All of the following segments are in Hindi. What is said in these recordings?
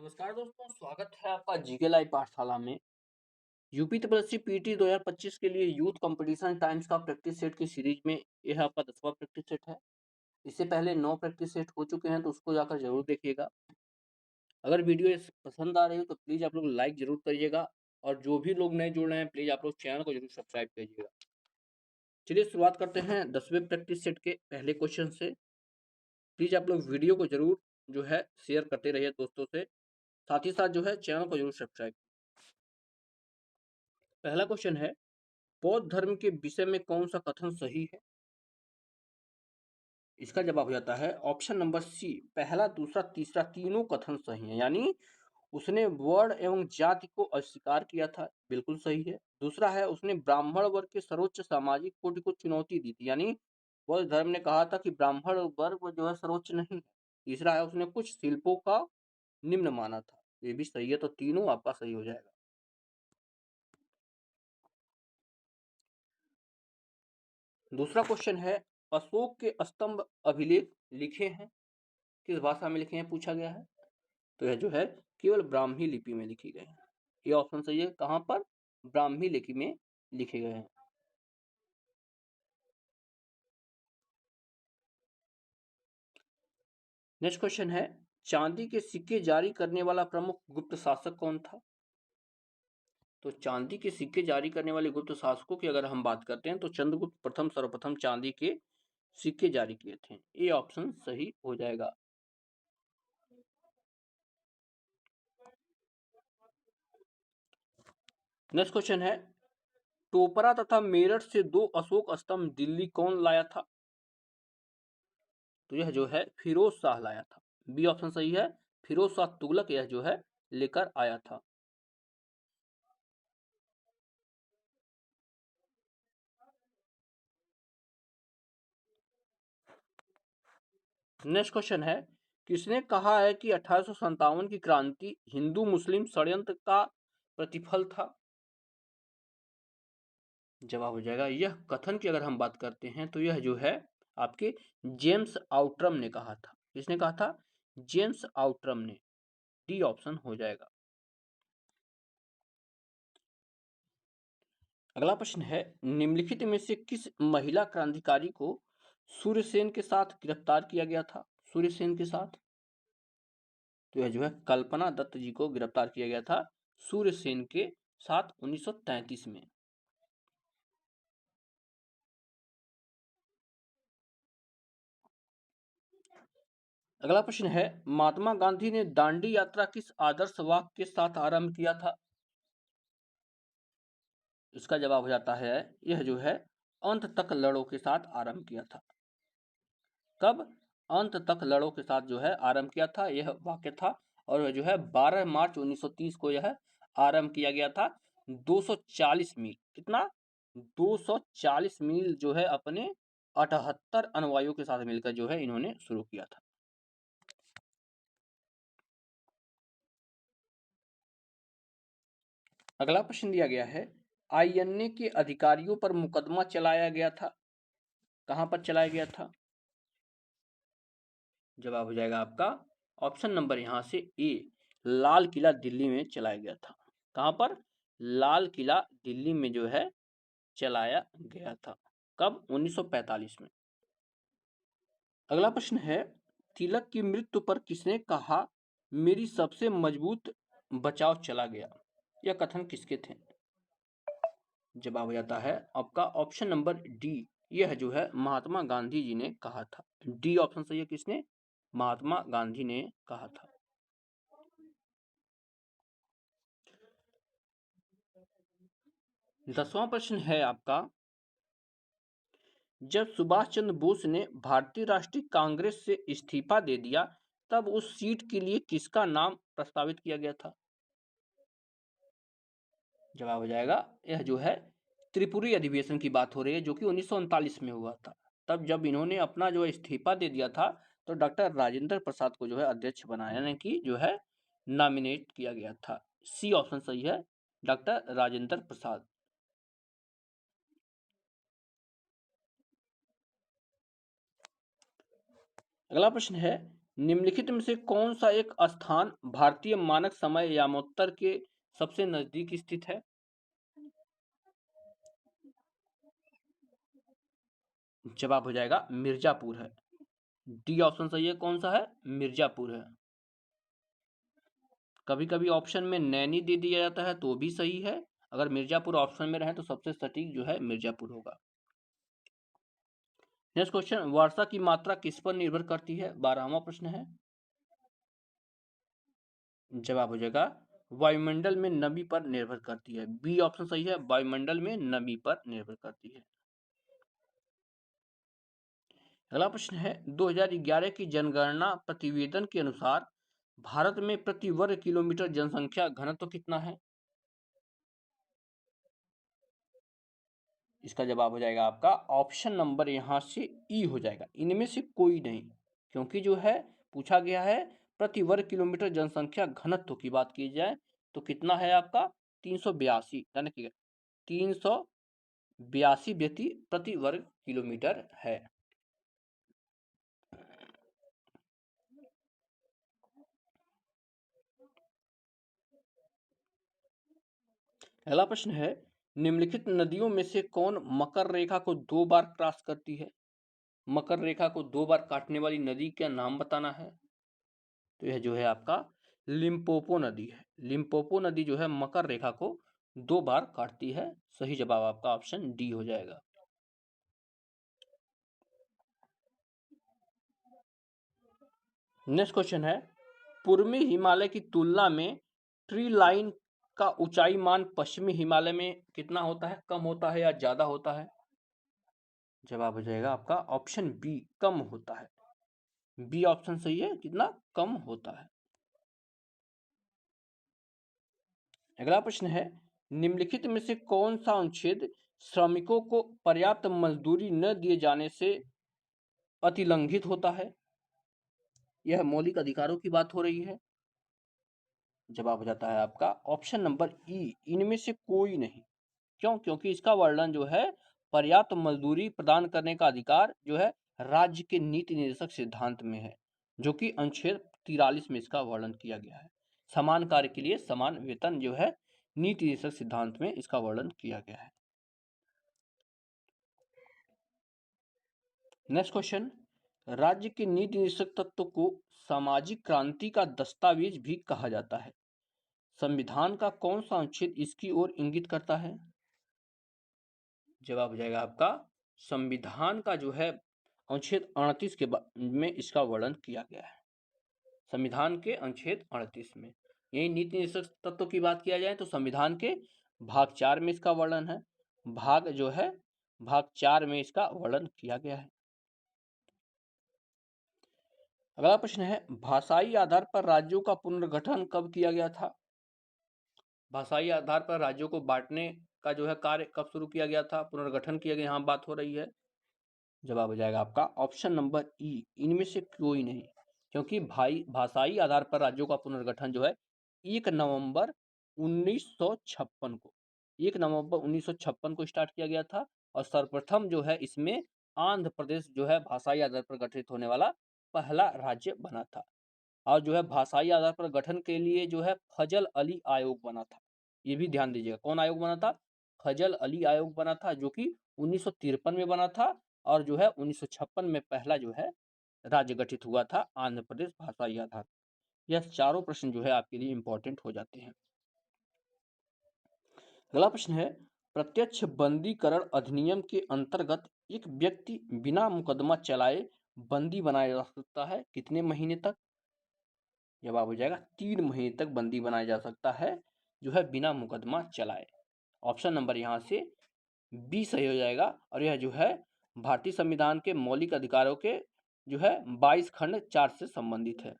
नमस्कार दोस्तों, स्वागत है आपका जीके लाइव पाठशाला में। यूपी त्रिपल पीटी 2025 के लिए यूथ कंपटीशन टाइम्स का प्रैक्टिस सेट की सीरीज में यह आपका 10वां प्रैक्टिस सेट है। इससे पहले 9 प्रैक्टिस सेट हो चुके हैं, तो उसको जाकर जरूर देखिएगा। अगर वीडियो पसंद आ रही हो तो प्लीज आप लोग लाइक जरूर करिएगा, और जो भी लोग नए जुड़ रहे हैं प्लीज आप लोग चैनल को जरूर सब्सक्राइब करिएगा। चलिए शुरुआत करते हैं 10वें प्रैक्टिस सेट के पहले क्वेश्चन से। प्लीज आप लोग वीडियो को जरूर जो है शेयर करते रहिए दोस्तों से, साथ ही साथ जो है चैनल को जरूर सब्सक्राइब। पहला क्वेश्चन है, बौद्ध धर्म के विषय में कौन सा कथन सही है? इसका जवाब हो जाता है ऑप्शन नंबर सी, पहला दूसरा तीसरा तीनों कथन सही है। यानी उसने वर्ण एवं जाति को अस्वीकार किया था, बिल्कुल सही है। दूसरा है, उसने ब्राह्मण वर्ग के सर्वोच्च सामाजिक कोटि को चुनौती दी थी, यानी बौद्ध धर्म ने कहा था कि ब्राह्मण वर्ग जो है सर्वोच्च नहीं है। तीसरा है, उसने कुछ शिल्पों का निम्न माना था, ये भी सही है। तो तीनों आपका सही हो जाएगा। दूसरा क्वेश्चन है, अशोक के स्तंभ अभिलेख लिखे हैं, किस भाषा में लिखे हैं पूछा गया है। तो यह जो है केवल ब्राह्मी लिपि में लिखी गए हैं। ये ऑप्शन सही है। कहां पर? ब्राह्मी लिपि में लिखे गए हैं। नेक्स्ट क्वेश्चन है, चांदी के सिक्के जारी करने वाला प्रमुख गुप्त शासक कौन था? तो चांदी के सिक्के जारी करने वाले गुप्त शासकों की अगर हम बात करते हैं तो चंद्रगुप्त प्रथम सर्वप्रथम चांदी के सिक्के जारी किए थे। ये ऑप्शन सही हो जाएगा। नेक्स्ट क्वेश्चन है, टोपरा तथा मेरठ से 2 अशोक स्तंभ दिल्ली कौन लाया था? तो यह जो है फिरोज शाह लाया था। बी ऑप्शन सही है, फिरोज शाह तुगलक यह जो है लेकर आया था। नेक्स्ट क्वेश्चन है, किसने कहा है कि 1857 की क्रांति हिंदू मुस्लिम षड्यंत्र का प्रतिफल था? जवाब हो जाएगा, यह कथन की अगर हम बात करते हैं तो यह जो है आपके जेम्स आउट्रम ने कहा था। किसने कहा था? जेम्स आउट्रम ने। डी ऑप्शन हो जाएगा। अगला प्रश्न है, निम्नलिखित में से किस महिला क्रांतिकारी को सूर्यसेन के साथ गिरफ्तार किया गया था? सूर्यसेन के साथ, तो यह जो है कल्पना दत्त जी को गिरफ्तार किया गया था सूर्यसेन के साथ 1933 में। अगला प्रश्न है, महात्मा गांधी ने दांडी यात्रा किस आदर्श वाक्य के साथ आरंभ किया था? इसका जवाब हो जाता है, यह जो है अंत तक लड़ो के साथ आरंभ किया था। कब? अंत तक लड़ो के साथ जो है आरंभ किया था, यह वाक्य था। और जो है 12 मार्च 1930 को यह आरंभ किया गया था। 240 मील, कितना? 240 मील जो है अपने 78 अनुयायियों के साथ मिलकर जो है इन्होंने शुरू किया था। अगला प्रश्न दिया गया है, आईएनए के अधिकारियों पर मुकदमा चलाया गया था, कहां पर चलाया गया था? जवाब हो जाएगा आपका ऑप्शन नंबर यहां से ए, लाल किला दिल्ली में चलाया गया था। कहां पर? लाल किला दिल्ली में जो है चलाया गया था। कब? 1945 में। अगला प्रश्न है, तिलक की मृत्यु पर किसने कहा मेरी सबसे मजबूत बचाव चला गया? यह कथन किसके थे? जवाब हो जाता है आपका ऑप्शन नंबर डी, यह जो है महात्मा गांधी जी ने कहा था। डी ऑप्शन सही है। किसने? महात्मा गांधी ने कहा था। दसवां प्रश्न है आपका, जब सुभाष चंद्र बोस ने भारतीय राष्ट्रीय कांग्रेस से इस्तीफा दे दिया, तब उस सीट के लिए किसका नाम प्रस्तावित किया गया था? जवाब हो जाएगा, यह जो है त्रिपुरी अधिवेशन की बात हो रही है, जो कि 1939 में हुआ था। तब जब इन्होंने अपना जो इस्तीफा दे दिया था, तो डॉक्टर राजेंद्र प्रसाद को जो है अध्यक्ष बनाया, यानी कि जो है नॉमिनेट किया गया था। सी ऑप्शन सही है, डॉक्टर राजेंद्र प्रसाद। अगला प्रश्न है, निम्नलिखित में से कौन सा एक स्थान भारतीय मानक समय यामोत्तर के सबसे नजदीक स्थित है? जवाब हो जाएगा मिर्जापुर है। डी ऑप्शन सही है। कौन सा है? मिर्जापुर है। कभी कभी ऑप्शन में नैनी दे दिया जाता है तो भी सही है। अगर मिर्जापुर ऑप्शन में रहे तो सबसे सटीक जो है मिर्जापुर होगा। नेक्स्ट क्वेश्चन, वर्षा की मात्रा किस पर निर्भर करती है? 12वां प्रश्न है। जवाब हो जाएगा वायुमंडल में नमी पर निर्भर करती है। बी ऑप्शन सही है, वायुमंडल में नमी पर निर्भर करती है। अगला प्रश्न है, 2011 की जनगणना प्रतिवेदन के अनुसार भारत में प्रति वर्ग किलोमीटर जनसंख्या घनत्व कितना है? इसका जवाब हो जाएगा आपका ऑप्शन नंबर यहां से ई हो जाएगा, इनमें से कोई नहीं। क्योंकि जो है पूछा गया है प्रति वर्ग किलोमीटर जनसंख्या घनत्व की बात की जाए तो कितना है आपका 382, यानी कि 382 व्यक्ति प्रति वर्ग किलोमीटर है। अगला प्रश्न है, निम्नलिखित नदियों में से कौन मकर रेखा को 2 बार क्रॉस करती है? मकर रेखा को 2 बार काटने वाली नदी का नाम बताना है। तो यह जो है आपका लिम्पोपो नदी है। लिम्पोपो नदी जो है मकर रेखा को 2 बार काटती है। सही जवाब आपका ऑप्शन डी हो जाएगा। नेक्स्ट क्वेश्चन है, पूर्वी हिमालय की तुलना में ट्री लाइन का ऊंचाई मान पश्चिमी हिमालय में कितना होता है? कम होता है या ज्यादा होता है? जवाब हो जाएगा आपका ऑप्शन बी, कम होता है। बी ऑप्शन सही है, कितना कम होता है। अगला प्रश्न है, निम्नलिखित में से कौन सा अनुच्छेद श्रमिकों को पर्याप्त मजदूरी न दिए जाने से अतिलंघित होता है? यह मौलिक अधिकारों की बात हो रही है। जवाब हो जाता है आपका ऑप्शन नंबर ई, इनमें से कोई नहीं। क्यों? क्योंकि इसका वर्णन जो है पर्याप्त मजदूरी प्रदान करने का अधिकार जो है राज्य के नीति निर्देशक सिद्धांत में है, जो कि अनुच्छेद 43 में इसका वर्णन किया गया है। समान कार्य के लिए समान वेतन जो है नीति निर्देशक सिद्धांत में इसका वर्णन किया गया है। नेक्स्ट क्वेश्चन, राज्य के नीति निर्देशक तत्व को सामाजिक क्रांति का दस्तावेज भी कहा जाता है। संविधान का कौन सा अनुच्छेद इसकी ओर इंगित करता है? जवाब हो जाएगा आपका संविधान का जो है अनुच्छेद 38 के में इसका वर्णन किया गया है। संविधान के अनुच्छेद 38 में यही नीति निर्देशक तत्व की बात किया जाए तो संविधान के भाग 4 में इसका वर्णन है। भाग 4 में इसका वर्णन किया गया है। अगला प्रश्न है, भाषाई आधार पर राज्यों का पुनर्गठन कब किया गया था? भाषाई आधार पर राज्यों को बांटने का जो है कार्य कब शुरू किया गया था, पुनर्गठन किया गया, यहाँ बात हो रही है। जवाब हो जाएगा आपका ऑप्शन नंबर ई, इनमें से कोई नहीं। क्योंकि भाषाई आधार पर राज्यों का पुनर्गठन जो है 1 नवंबर 1956 को 1 नवंबर 1956 को स्टार्ट किया गया था। और सर्वप्रथम जो है इसमें आंध्र प्रदेश जो है भाषाई आधार पर गठित होने वाला पहला राज्य बना था। और जो है भाषाई आधार पर गठन के लिए जो है फजल अली आयोग बना था। ये भी ध्यान दीजिएगा, कौन आयोग बना था? फजल अली आयोग बना था, जो कि 1953 में बना था। और जो है 1956 में पहला जो है राज्य गठित हुआ था आंध्र प्रदेश भाषाई आधार। यह चारों प्रश्न जो है आपके लिए इंपॉर्टेंट हो जाते हैं। अगला प्रश्न है, प्रत्यक्ष बंदीकरण अधिनियम के अंतर्गत एक व्यक्ति बिना मुकदमा चलाए बंदी बनाया जा सकता है कितने महीने तक? जवाब हो जाएगा 3 महीने तक बंदी बनाया जा सकता है, जो है बिना मुकदमा चलाए। ऑप्शन नंबर यहाँ से बी सही हो जाएगा। और यह जो है भारतीय संविधान के मौलिक अधिकारों के जो है 22 खंड 4 से संबंधित है।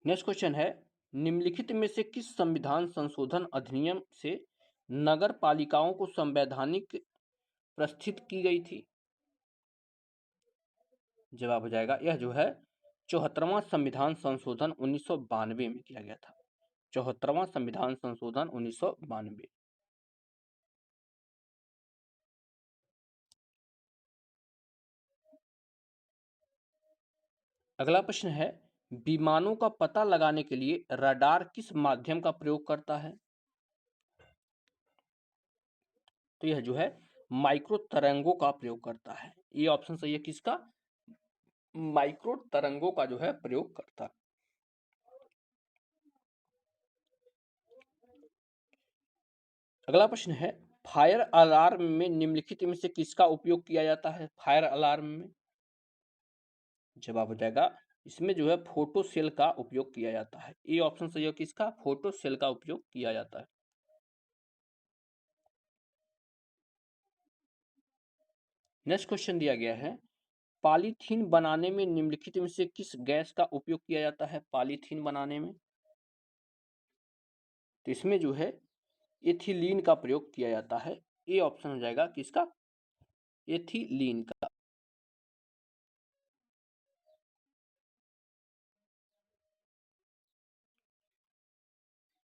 नेक्स्ट क्वेश्चन है, निम्नलिखित में से किस संविधान संशोधन अधिनियम से नगर पालिकाओं को संवैधानिक प्रस्थित की गई थी? जवाब हो जाएगा यह जो है 74वां संविधान संशोधन 1992 में किया गया था। 74वां संविधान संशोधन 1992। अगला प्रश्न है, विमानों का पता लगाने के लिए रडार किस माध्यम का प्रयोग करता है? तो यह जो है माइक्रो तरंगों का प्रयोग करता है। ये ऑप्शन सही है किसका? माइक्रो तरंगों का जो है प्रयोग करता है। अगला प्रश्न है, फायर अलार्म में निम्नलिखित में से किसका उपयोग किया जाता है? फायर अलार्म में जवाब हो जाएगा इसमें जो है फोटो सेल का उपयोग किया जाता है। ये ऑप्शन सही है किसका? फोटो सेल का उपयोग किया जाता है। नेक्स्ट क्वेश्चन दिया गया है, पॉलीथीन बनाने में निम्नलिखित में से किस गैस का उपयोग किया जाता है? पॉलीथीन बनाने में तो इसमें जो है एथिलीन का प्रयोग किया जाता है। ये ऑप्शन हो जाएगा किसका? एथिलीन का।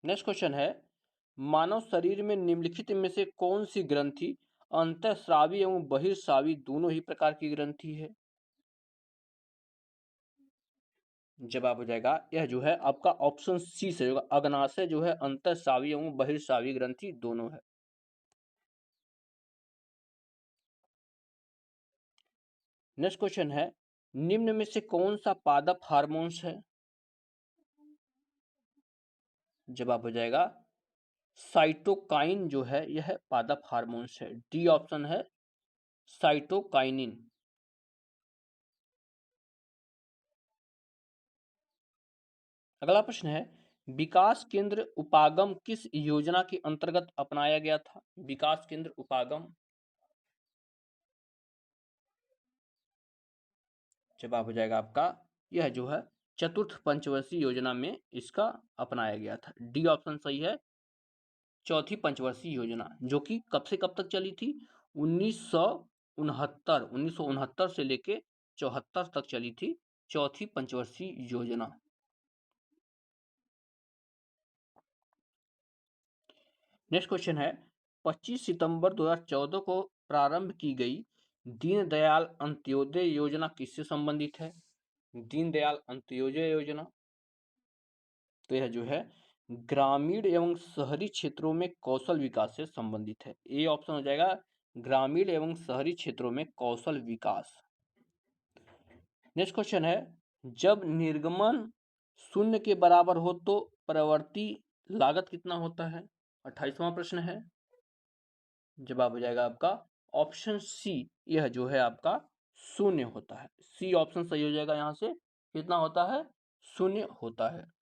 नेक्स्ट क्वेश्चन है, मानव शरीर में निम्नलिखित में से कौन सी ग्रंथि अंतःस्रावी एवं बहिर्स्रावी दोनों ही प्रकार की ग्रंथि है? जवाब हो जाएगा यह जो है आपका ऑप्शन सी से होगा, अग्नाशय जो है अंतःस्रावी एवं बहिर्स्रावी ग्रंथि दोनों है। नेक्स्ट क्वेश्चन है, निम्न में से कौन सा पादप हार्मोन्स है? जवाब हो जाएगा साइटोकाइन जो है यह पादप हार्मोन्स है। डी ऑप्शन है साइटोकाइनिन। अगला प्रश्न है, विकास केंद्र उपागम किस योजना के अंतर्गत अपनाया गया था? विकास केंद्र उपागम जवाब हो जाएगा आपका यह जो है चतुर्थ पंचवर्षीय योजना में इसका अपनाया गया था। डी ऑप्शन सही है, चौथी पंचवर्षीय योजना जो कि कब से कब तक चली थी? 1969 से लेके 74 तक चली थी चौथी पंचवर्षीय योजना। नेक्स्ट क्वेश्चन है, 25 सितंबर 2014 को प्रारंभ की गई दीनदयाल अंत्योदय योजना किससे संबंधित है? दीनदयाल अंत्योदय योजना तो यह जो है ग्रामीण एवं शहरी क्षेत्रों में कौशल विकास से संबंधित है। ए ऑप्शन हो जाएगा ग्रामीण एवं शहरी क्षेत्रों में कौशल विकास। नेक्स्ट क्वेश्चन है, जब निर्गमन शून्य के बराबर हो तो प्रवर्ती लागत कितना होता है? 28वां प्रश्न है। जवाब हो जाएगा आपका ऑप्शन सी, यह जो है आपका शून्य होता है। सी ऑप्शन सही हो जाएगा, यहाँ से कितना होता है? शून्य होता है।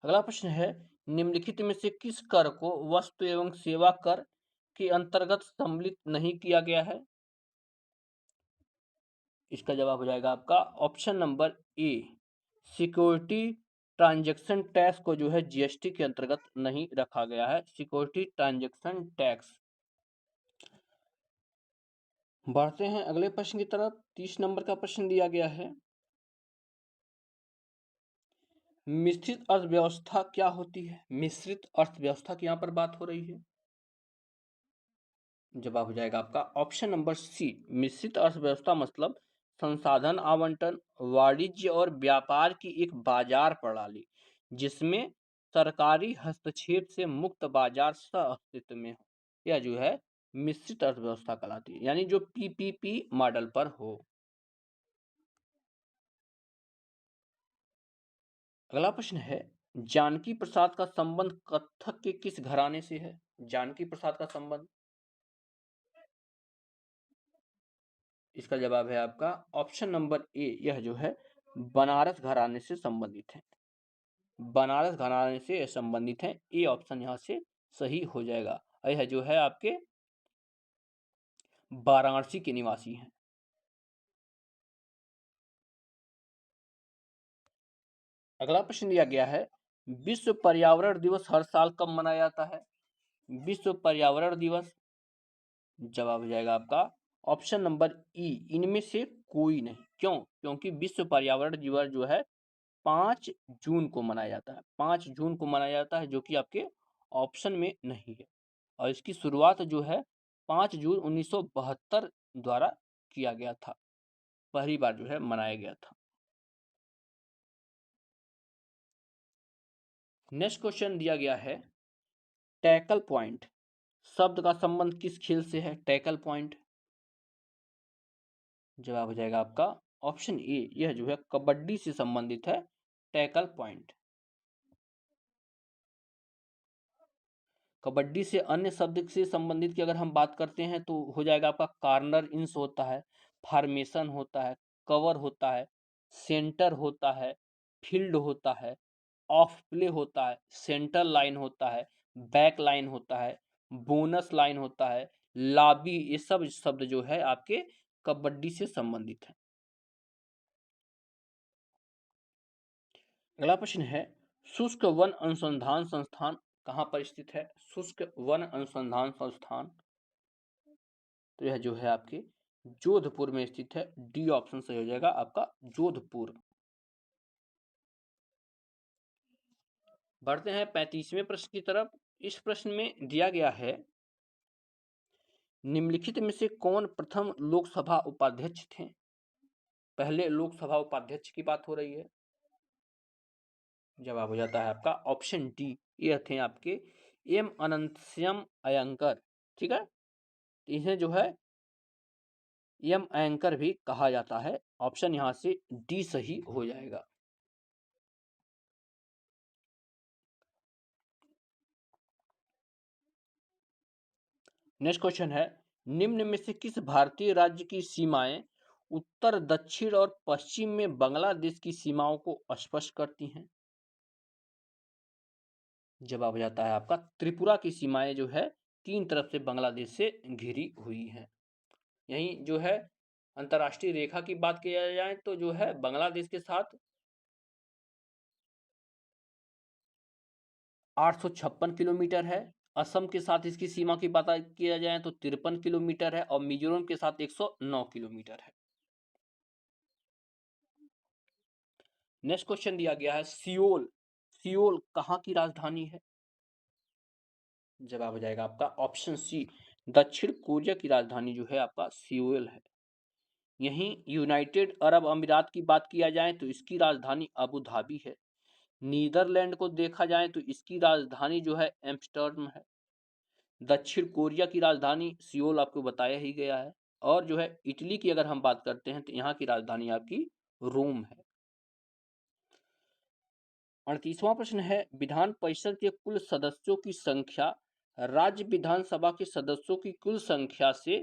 अगला प्रश्न है, निम्नलिखित में से किस कर को वस्तु एवं सेवा कर के अंतर्गत सम्मिलित नहीं किया गया है? इसका जवाब हो जाएगा आपका option number A, security transaction tax को जो है जीएसटी के अंतर्गत नहीं रखा गया है। Security transaction tax. बढ़ते हैं अगले प्रश्न की तरफ। 30 नंबर का प्रश्न दिया गया है, मिश्रित अर्थव्यवस्था क्या होती है? मिश्रित अर्थव्यवस्था की यहाँ पर बात हो रही है। जवाब हो जाएगा आपका ऑप्शन नंबर सी, मिश्रित अर्थव्यवस्था मतलब संसाधन आवंटन, वाणिज्य और व्यापार की एक बाजार प्रणाली जिसमें सरकारी हस्तक्षेप से मुक्त बाजार सह अस्तित्व में हो। यह जो है मिश्रित अर्थव्यवस्था कहलाती है, यानी जो पीपीपी मॉडल पर हो। अगला प्रश्न है, जानकी प्रसाद का संबंध कथक के किस घराने से है? जानकी प्रसाद का संबंध, इसका जवाब है आपका ऑप्शन नंबर ए, यह जो है बनारस घराने से संबंधित है। बनारस घराने से संबंधित है। ए ऑप्शन यहाँ से सही हो जाएगा। यह जो है आपके वाराणसी के निवासी हैं। अगला प्रश्न दिया गया है, विश्व पर्यावरण दिवस हर साल कब मनाया जाता है? विश्व पर्यावरण दिवस जवाब हो जाएगा आपका ऑप्शन नंबर ई, इनमें से कोई नहीं। क्यों? क्योंकि विश्व पर्यावरण दिवस जो है 5 जून को मनाया जाता है। 5 जून को मनाया जाता है, जो कि आपके ऑप्शन में नहीं है। और इसकी शुरुआत जो है 5 जून 1972 द्वारा किया गया था। पहली बार जो है मनाया गया था। नेक्स्ट क्वेश्चन दिया गया है, टैकल पॉइंट शब्द का संबंध किस खेल से है? टैकल पॉइंट, जवाब हो जाएगा आपका ऑप्शन ए, यह जो है कबड्डी से संबंधित है टैकल पॉइंट। कबड्डी से अन्य शब्द से संबंधित की अगर हम बात करते हैं तो हो जाएगा आपका कार्नर इंस होता है, फॉर्मेशन होता है, कवर होता है, सेंटर होता है, फील्ड होता है, ऑफ प्ले होता है, सेंटर लाइन होता है, बैक लाइन होता है, बोनस लाइन होता है, लाबी, ये सब शब्द जो है आपके कबड्डी से संबंधित है। अगला प्रश्न है, शुष्क वन अनुसंधान संस्थान कहाँ पर स्थित है? शुष्क वन अनुसंधान संस्थान, तो यह जो है आपके जोधपुर में स्थित है। डी ऑप्शन सही हो जाएगा आपका जोधपुर। बढ़ते हैं 35वें प्रश्न की तरफ। इस प्रश्न में दिया गया है, निम्नलिखित में से कौन प्रथम लोकसभा उपाध्यक्ष थे? पहले लोकसभा उपाध्यक्ष की बात हो रही है। जवाब हो जाता है आपका ऑप्शन डी, ये थे आपके एम अनंतस्यम अयंकर। ठीक है, इन्हें जो है एम एंकर भी कहा जाता है। ऑप्शन यहां से डी सही हो जाएगा। नेक्स्ट क्वेश्चन है, निम्न में से किस भारतीय राज्य की सीमाएं उत्तर, दक्षिण और पश्चिम में बांग्लादेश की सीमाओं को स्पष्ट करती हैं? जवाब हो जाता है आपका त्रिपुरा की सीमाएं जो है तीन तरफ से बांग्लादेश से घिरी हुई हैं। यहीं जो है अंतर्राष्ट्रीय रेखा की बात किया जाए तो जो है बांग्लादेश के साथ 856 किलोमीटर है। असम के साथ इसकी सीमा की बात किया जाए तो 53 किलोमीटर है और मिजोरम के साथ 109 किलोमीटर है। नेक्स्ट क्वेश्चन दिया गया है, सियोल, सियोल कहाँ की राजधानी है? जवाब हो जाएगा आपका ऑप्शन सी, दक्षिण कोरिया की राजधानी जो है आपका सियोल है। यहीं यूनाइटेड अरब अमीरात की बात किया जाए तो इसकी राजधानी अबू धाबी है। नीदरलैंड को देखा जाए तो इसकी राजधानी जो है एम्स्टर्डम है। दक्षिण कोरिया की राजधानी सियोल आपको बताया ही गया है। और जो है इटली की अगर हम बात करते हैं तो यहाँ की राजधानी आपकी रोम है। 38वां प्रश्न है, विधान परिषद के कुल सदस्यों की संख्या राज्य विधानसभा के सदस्यों की कुल संख्या से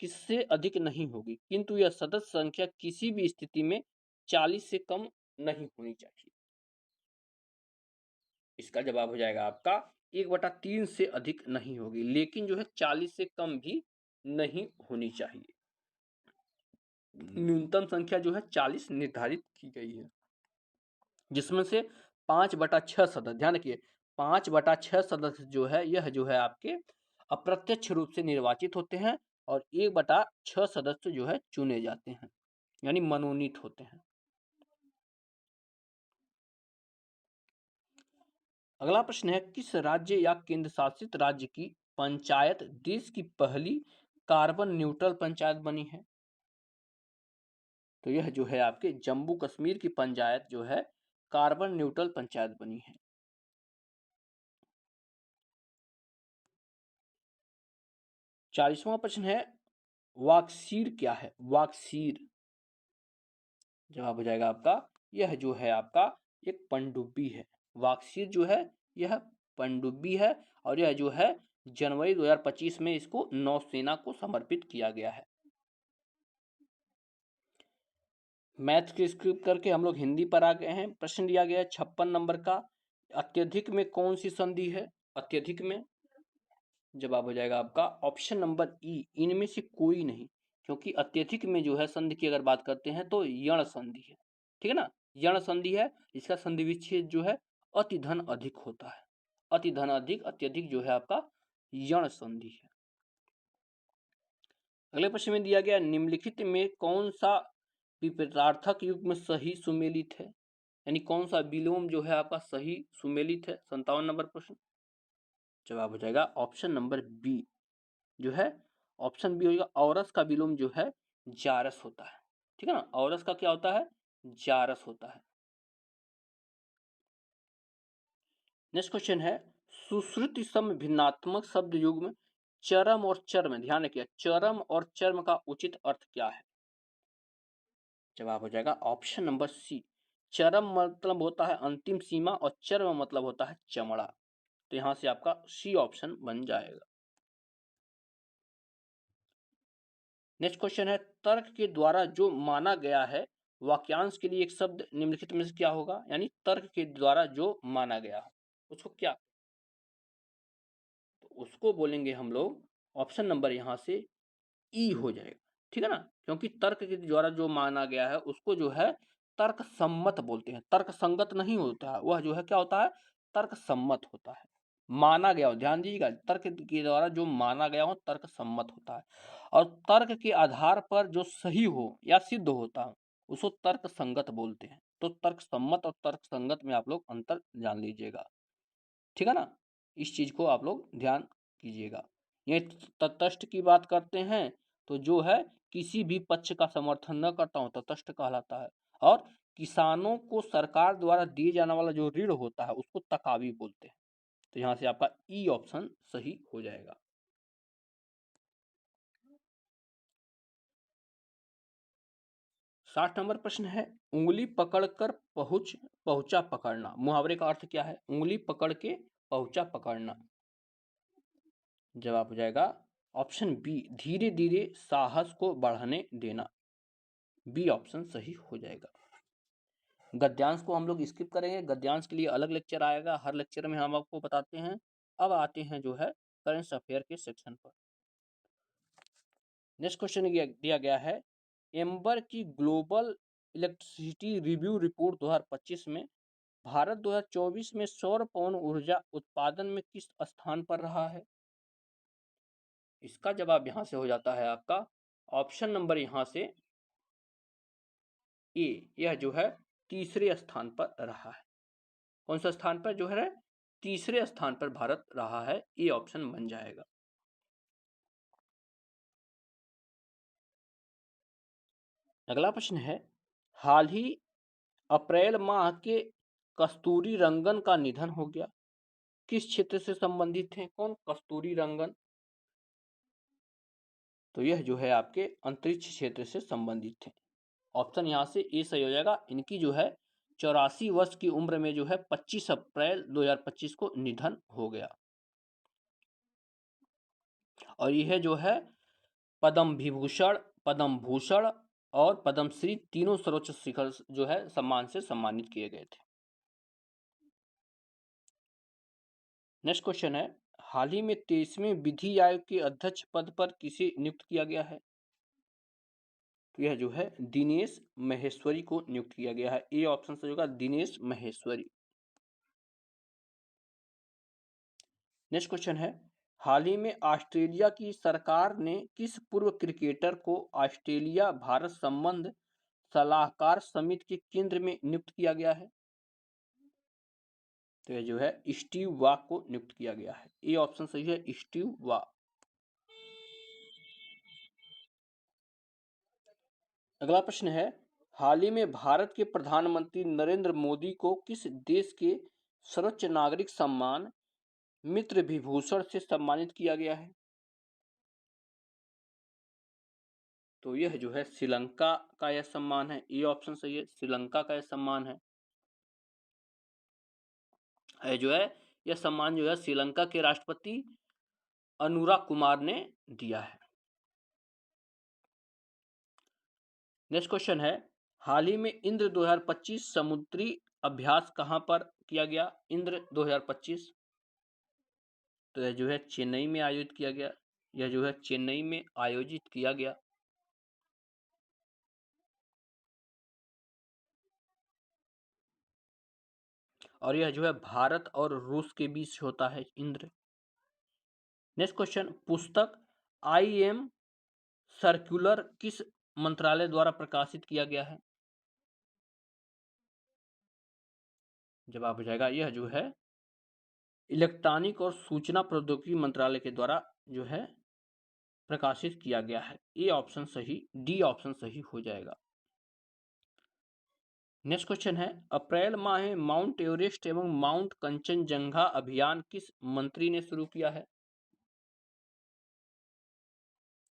किससे अधिक नहीं होगी, किंतु यह सदस्य संख्या किसी भी स्थिति में 40 से कम नहीं होनी चाहिए। इसका जवाब हो जाएगा आपका 1/3 से अधिक नहीं होगी, लेकिन जो है 40 से कम भी नहीं होनी चाहिए। न्यूनतम संख्या जो है 40 निर्धारित की गई है, जिसमें से 5/6 सदस्य, ध्यान रखिए 5/6 सदस्य जो है यह जो है आपके अप्रत्यक्ष रूप से निर्वाचित होते हैं और 1/6 सदस्य जो है चुने जाते हैं, यानी मनोनीत होते हैं। अगला प्रश्न है, किस राज्य या केंद्र शासित राज्य की पंचायत देश की पहली कार्बन न्यूट्रल पंचायत बनी है? तो यह जो है आपके जम्मू कश्मीर की पंचायत जो है कार्बन न्यूट्रल पंचायत बनी है। 40वां प्रश्न है, वाक्सीर क्या है? वाक्सीर, जवाब हो जाएगा आपका यह जो है आपका एक पनडुब्बी है। वाक्सीर जो है यह पनडुब्बी है और यह जो है जनवरी 2025 में इसको नौसेना को समर्पित किया गया है। मैथ की स्किप करके हम लोग हिंदी पर आ गए हैं। प्रश्न दिया गया है 56 नंबर का, अत्यधिक में कौन सी संधि है? अत्यधिक में जवाब हो जाएगा आपका ऑप्शन नंबर ई, इनमें से कोई नहीं, क्योंकि अत्यधिक में जो है संधि की अगर बात करते हैं तो यण संधि है। ठीक है ना, यण संधि है, इसका संधि विच्छेद जो है अति धन अधिक होता है। अति धन अधिक, अत्यधिक जो है आपका यण संधि है। अगले प्रश्न में दिया गया, निम्नलिखित में कौन सा विपरीतार्थक युग्म सही सुमेलित है, यानी कौन सा विलोम जो है आपका सही सुमेलित है? 57 नंबर प्रश्न, जवाब हो जाएगा ऑप्शन नंबर बी, जो है ऑप्शन बी होगा, औरस का विलोम जो है जारस होता है। ठीक है ना, औरस का क्या होता है, जारस होता है। नेक्स्ट क्वेश्चन है, सुश्रुति सम भिन्नात्मक शब्द युग्म चरम और चर्म, ध्यान रखिए, चरम और चर्म का उचित अर्थ क्या है? जवाब हो जाएगा ऑप्शन नंबर सी, चरम मतलब होता है अंतिम सीमा और चर्म मतलब होता है चमड़ा। तो यहां से आपका सी ऑप्शन बन जाएगा। नेक्स्ट क्वेश्चन है, तर्क के द्वारा जो माना गया है, वाक्यांश के लिए एक शब्द निम्नलिखित में से क्या होगा, यानी तर्क के द्वारा जो माना गया है उसको क्या, तो उसको बोलेंगे हम लोग, ऑप्शन नंबर यहां से ई हो जाएगा। ठीक है ना, क्योंकि तर्क के द्वारा जो माना गया है उसको जो है तर्क सम्मत बोलते हैं, तर्क संगत नहीं होता है, वह जो है क्या होता है, तर्क सम्मत होता है। माना गया हो, ध्यान दीजिएगा, तर्क के द्वारा जो माना गया हो तर्क सम्मत होता है, और तर्क के आधार पर जो सही हो या सिद्ध होता है उसको तर्क संगत बोलते हैं। तो तर्क सम्मत और तर्क संगत में आप लोग अंतर जान लीजिएगा। ठीक है ना, इस चीज को आप लोग ध्यान कीजिएगा। ये तटस्थ की बात करते हैं तो जो है किसी भी पक्ष का समर्थन न करता हूं तटस्थ कहलाता है, और किसानों को सरकार द्वारा दिए जाने वाला जो ऋण होता है उसको तकावी बोलते हैं। तो यहां से आपका ई ऑप्शन सही हो जाएगा। 60 नंबर प्रश्न है, उंगली पकड़कर पहुंचा पकड़ना, मुहावरे का अर्थ क्या है, उंगली पकड़ के पहुंचा पकड़ना। जवाब हो जाएगा ऑप्शन बी, धीरे धीरे साहस को बढ़ने देना। बी ऑप्शन सही हो जाएगा। गद्यांश को हम लोग स्किप करेंगे, गद्यांश के लिए अलग लेक्चर आएगा, हर लेक्चर में हम आपको बताते हैं। अब आते हैं जो है करंट अफेयर के सेक्शन पर। नेक्स्ट क्वेश्चन दिया गया है, एम्बर की ग्लोबल इलेक्ट्रिसिटी रिव्यू रिपोर्ट 2025 में भारत 2024 में सौर पवन ऊर्जा उत्पादन में किस स्थान पर रहा है? इसका जवाब यहां से हो जाता है आपका ऑप्शन नंबर यहां से ए, यह जो है तीसरे स्थान पर रहा है। कौन सा स्थान पर जो है, तीसरे स्थान पर भारत रहा है, ए ऑप्शन बन जाएगा। अगला प्रश्न है, हाल ही अप्रैल माह के कस्तूरी रंगन का निधन हो गया, किस क्षेत्र से संबंधित थे कौन कस्तूरी रंगन? तो यह जो है आपके अंतरिक्ष क्षेत्र से संबंधित थे। ऑप्शन यहां से ए सही हो जाएगा। इनकी जो है 84 वर्ष की उम्र में जो है 25 अप्रैल 2025 को निधन हो गया। और यह जो है पद्म विभूषण, पद्म भूषण और पद्मश्री तीनों सर्वोच्च शिखर जो है सम्मान से सम्मानित किए गए थे। नेक्स्ट क्वेश्चन है, हाल ही में 23वें विधि आयोग के अध्यक्ष पद पर किसे नियुक्त किया गया है? तो यह जो है दिनेश महेश्वरी को नियुक्त किया गया है। ए ऑप्शन से होगा दिनेश महेश्वरी। नेक्स्ट क्वेश्चन है, हाल ही में ऑस्ट्रेलिया की सरकार ने किस पूर्व क्रिकेटर को ऑस्ट्रेलिया भारत संबंध सलाहकार समिति के केंद्र में नियुक्त किया गया है? तो यह जो है स्टीव वा को नियुक्त किया गया है। ए ऑप्शन सही है, स्टीव वा। अगला प्रश्न है, हाल ही में भारत के प्रधानमंत्री नरेंद्र मोदी को किस देश के सर्वोच्च नागरिक सम्मान मित्र विभूषण से सम्मानित किया गया है? तो यह जो है श्रीलंका का यह सम्मान है। ये ऑप्शन सही है, श्रीलंका का यह सम्मान है। यह जो है यह सम्मान जो है श्रीलंका के राष्ट्रपति अनुरा कुमार ने दिया है। नेक्स्ट क्वेश्चन है, हाल ही में इंद्र 2025 समुद्री अभ्यास कहां पर किया गया? इंद्र 2025 तो यह जो है चेन्नई में आयोजित किया गया। यह जो है चेन्नई में आयोजित किया गया। और यह जो है भारत और रूस के बीच होता है इंद्र। नेक्स्ट क्वेश्चन, पुस्तक आई एम सर्कुलर किस मंत्रालय द्वारा प्रकाशित किया गया है? जवाब हो जाएगा यह जो है इलेक्ट्रॉनिक और सूचना प्रौद्योगिकी मंत्रालय के द्वारा जो है प्रकाशित किया गया है। ए ऑप्शन सही, डी ऑप्शन सही हो जाएगा। नेक्स्ट क्वेश्चन है, अप्रैल माह में माउंट एवरेस्ट एवं माउंट कंचनजंगा अभियान किस मंत्री ने शुरू किया है?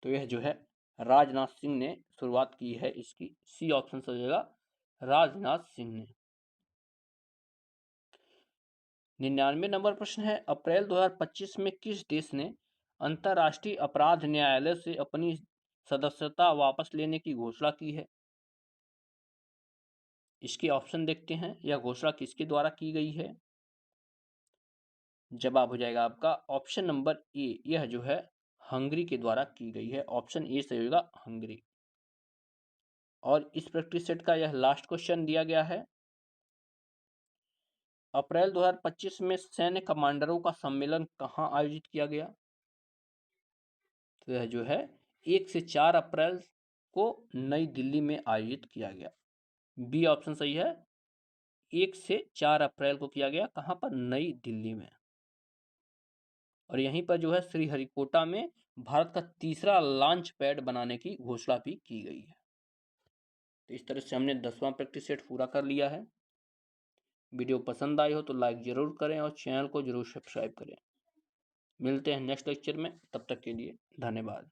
तो यह जो है राजनाथ सिंह ने शुरुआत की है इसकी। सी ऑप्शन सही होगा, राजनाथ सिंह ने। 99 नंबर प्रश्न है, अप्रैल 2025 में किस देश ने अंतर्राष्ट्रीय अपराध न्यायालय से अपनी सदस्यता वापस लेने की घोषणा की है? इसके ऑप्शन देखते हैं, यह घोषणा किसके द्वारा की गई है? जवाब हो जाएगा आपका ऑप्शन नंबर ए, यह जो है हंगरी के द्वारा की गई है। ऑप्शन ए सही होगा, हंगरी। और इस प्रैक्टिस सेट का यह लास्ट क्वेश्चन दिया गया है, अप्रैल 2025 में सैन्य कमांडरों का सम्मेलन कहां आयोजित किया गया? तो यह जो है 1 से 4 अप्रैल को नई दिल्ली में आयोजित किया गया। बी ऑप्शन सही है, 1 से 4 अप्रैल को किया गया। कहां पर? नई दिल्ली में। और यहीं पर जो है श्रीहरिकोटा में भारत का तीसरा लॉन्च पैड बनाने की घोषणा भी की गई है। तो इस तरह से हमने 10वां प्रैक्टिस सेट पूरा कर लिया है। वीडियो पसंद आई हो तो लाइक जरूर करें और चैनल को जरूर सब्सक्राइब करें। मिलते हैं नेक्स्ट लेक्चर में, तब तक के लिए धन्यवाद।